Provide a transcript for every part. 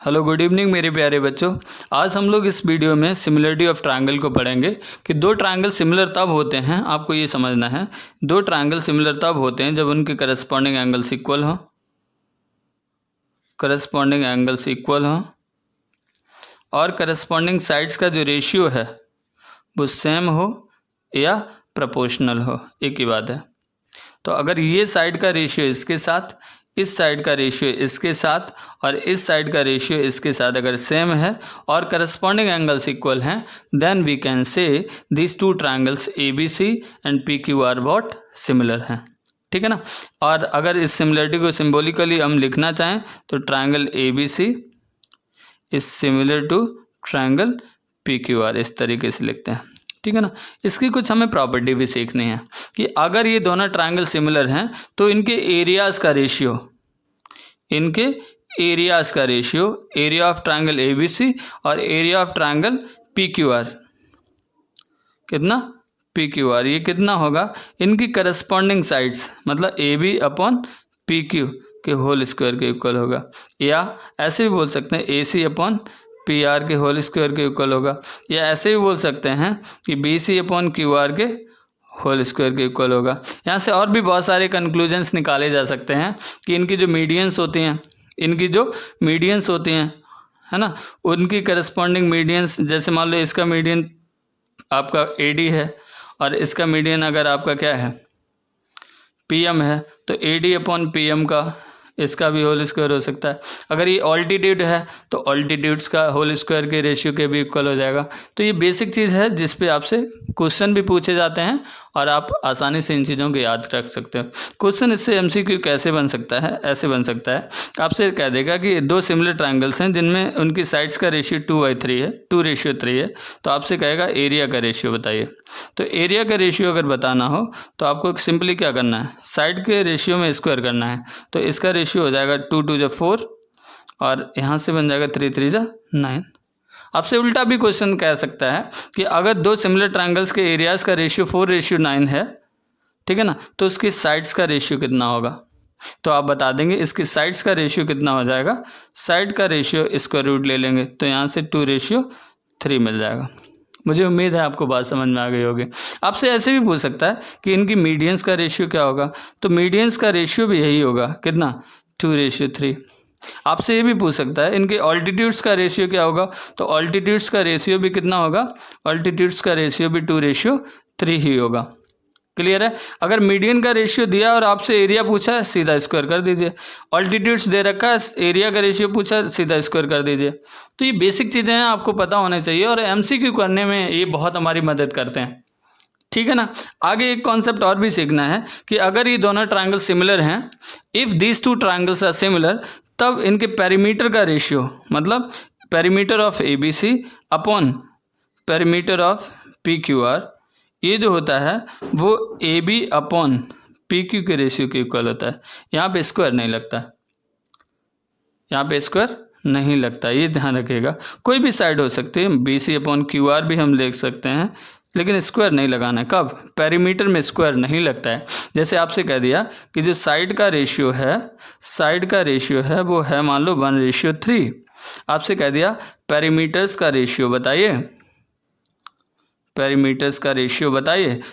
Hello good evening मेरे प्यारे बच्चों। आज हम लोग इस वीडियो में सिमिलरिटी ऑफ ट्रायंगल को पढ़ेंगे कि दो ट्रायंगल सिमिलर तब होते हैं, आपको ये समझना है, दो ट्रायंगल सिमिलर तब होते हैं जब उनके करस्पॉन्डिंग एंगल्स इक्वल हों, करस्पॉन्डिंग एंगल्स इक्वल हों और करस्पॉन्डिंग साइड्स का जो रेशियो है वो सेम हो या प्रोपोर्शनल हो, एक ही बात है। तो अगर ये साइड का रेशियो इसके साथ, इस साइड का रेशियो इसके साथ और इस साइड का रेशियो इसके साथ अगर सेम है और करस्पॉन्डिंग एंगल्स इक्वल हैं, then we can say this two triangles ABC and PQ are what similar हैं, ठीक है ना। और अगर इस सिमिलरिटी को सिंबॉलिकली हम लिखना चाहें तो triangle ABC is similar to triangle PQR, इस तरीके से लिखते हैं, ठीक है ना। इसकी कुछ हमें प्रॉपर्टी भी सीखनी है कि अगर ये दोनों ट्रायंगल सिमिलर हैं तो इनके एरियाज़ का ratio, area of triangle ABC और एरिया ऑफ ट्रायंगल PQR कितना, PQR ये कितना होगा, इनकी करस्पॉन्डिंग साइड्स मतलब AB अपॉन PQ के होल स्क्वायर के इक्वल होगा, या ऐसे भी बोल सकते हैं AC अपॉन PR के होल स्क्वायर के इक्वल होगा, या ऐसे भी बोल सकते हैं कि BC अपॉन QR के होल स्क्वायर के इक्वल होगा। यहाँ से और भी बहुत सारे कंक्लूजन्स निकाले जा सकते हैं कि इनकी जो मीडियंस होती हैं, है ना, उनकी करस्पॉन्डिंग मीडियंस, जैसे मान लो इसका मीडियन आपका AD है और इसका मीडियन अगर आपका क्या है PM है, तो AD अपॉन PM का इसका भी होल स्क्वायर हो सकता है। अगर ये ऑल्टीट्यूड है तो ऑल्टीट्यूड्स का होल स्क्वायर के रेशियो के भी इक्वल हो जाएगा। तो ये बेसिक चीज़ है जिस पे आपसे क्वेश्चन भी पूछे जाते हैं और आप आसानी से इन चीज़ों को याद रख सकते हो। क्वेश्चन इससे MCQ कैसे बन सकता है, ऐसे बन सकता है, आपसे कह देगा कि दो सिमिलर ट्रायंगल्स हैं जिनमें उनकी साइड्स का रेशियो 2/3 है, 2:3 है, तो आपसे कहेगा एरिया का रेशियो बताइए। तो एरिया का रेशियो अगर बताना हो तो आपको सिंपली क्या करना है, साइड के रेशियो में स्क्वायर करना है। तो इसका रेशियो हो जाएगा 2 2 जा 4 और यहाँ से बन जाएगा 3 3 जा 9। आपसे उल्टा भी क्वेश्चन कह सकता है कि अगर दो सिमिलर ट्रायंगल्स के एरियाज़ का रेशियो 4:9 है, ठीक है ना, तो उसकी साइड्स का रेशियो कितना होगा, तो आप बता देंगे इसकी साइड्स का रेशियो कितना हो जाएगा। साइड का रेशियो स्क्वायर रूट ले लेंगे तो यहाँ से 2:3 मिल जाएगा। मुझे उम्मीद है आपको बात समझ में आ गई होगी। आपसे ऐसे भी पूछ सकता है कि इनकी मीडियंस का रेशियो क्या होगा, तो मीडियंस का रेशियो भी यही होगा, कितना, 2:3। आपसे ये भी पूछ सकता है इनके ऑल्टीट्यूड्स का रेशियो क्या होगा, तो ऑल्टीट्यूड्स का रेशियो भी कितना होगा, ऑल्टीट्यूड्स का रेशियो भी 2:3 ही होगा। क्लियर है। अगर मीडियन का रेशियो दिया और आपसे एरिया पूछा है, सीधा स्क्वायर कर दीजिए। ऑल्टीट्यूड्स दे रखा है, एरिया का रेशियो पूछा, सीधा स्क्वायर कर दीजिए। तो ये बेसिक चीज़ें हैं, आपको पता होने चाहिए और MCQ करने में ये बहुत हमारी मदद करते हैं, ठीक है ना। आगे एक कॉन्सेप्ट और भी सीखना है कि अगर ये दोनों ट्रायंगल सिमिलर हैं, if these two triangles are similar, तब इनके पेरीमीटर का रेशियो मतलब perimeter of ABC upon perimeter of PQR, ये जो होता है वो AB अपॉन PQ के रेशियो के इक्वल होता है। यहाँ पे स्क्वायर नहीं लगता, ये ध्यान रखिएगा। कोई भी साइड हो सकती है, BC अपॉन QR भी हम लिख सकते हैं, लेकिन स्क्वायर नहीं लगाना है। कब, पेरीमीटर में स्क्वायर नहीं लगता है। जैसे आपसे कह दिया कि जो साइड का रेशियो है वो है मान लो 1:3। आपसे कह दिया पेरीमीटर्स का रेशियो बताइए,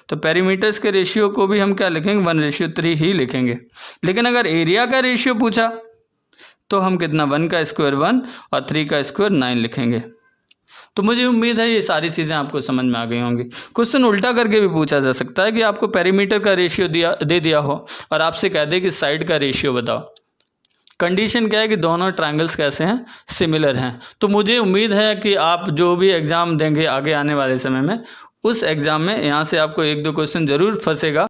तो पेरीमीटर्स के रेशियो को भी हम क्या लिखेंगे, 1:3 ही लिखेंगे। लेकिन अगर एरिया का रेशियो पूछा तो हम कितना, 1 का स्क्वायर 1 और 3 का स्क्वायर 9 लिखेंगे। तो मुझे उम्मीद है ये सारी चीज़ें आपको समझ में आ गई होंगी। क्वेश्चन उल्टा करके भी पूछा जा सकता है कि आपको पेरीमीटर का रेशियो दे दिया हो और आपसे कह दे कि साइड का रेशियो बताओ। कंडीशन क्या है कि दोनों ट्रायंगल्स कैसे हैं, सिमिलर हैं। तो मुझे उम्मीद है कि आप जो भी एग्ज़ाम देंगे आगे आने वाले समय में, उस एग्ज़ाम में यहाँ से आपको 1-2 क्वेश्चन ज़रूर फंसेगा।